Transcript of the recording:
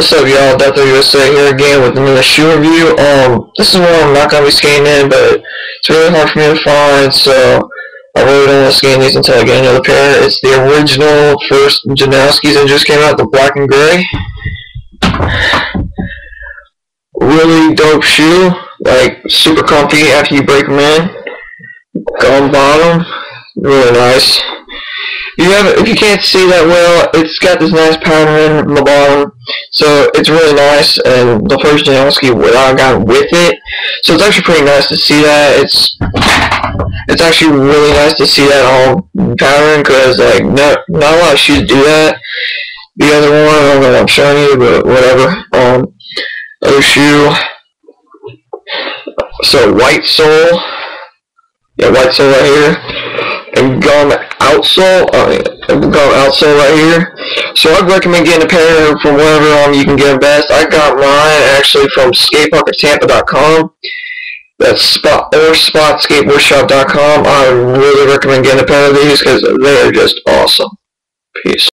What's up, y'all? Dr. USA here again with another shoe review. This is one I'm not gonna be skating in, but it's really hard for me to find, so I really don't want to skate these until I get another pair. It's the original first Janowskis that just came out, the black and gray. Really dope shoe, like super comfy after you break them in. Gum bottom, really nice. If you can't see that well, it's got this nice pattern in the bottom, so it's really nice. And the first Janowski I got with it, so it's actually pretty nice to see that. It's actually really nice to see that all pattern, because like not a lot of shoes do that. The other one, I don't know what I'm showing you, but whatever. Other shoe. So white sole. Yeah, white sole right here. And gum outsole, right here. So I'd recommend getting a pair from wherever you can get them best. I got mine actually from skateparkertampa.com. That's spot skateboardshop.com. I really recommend getting a pair of these because they are just awesome. Peace.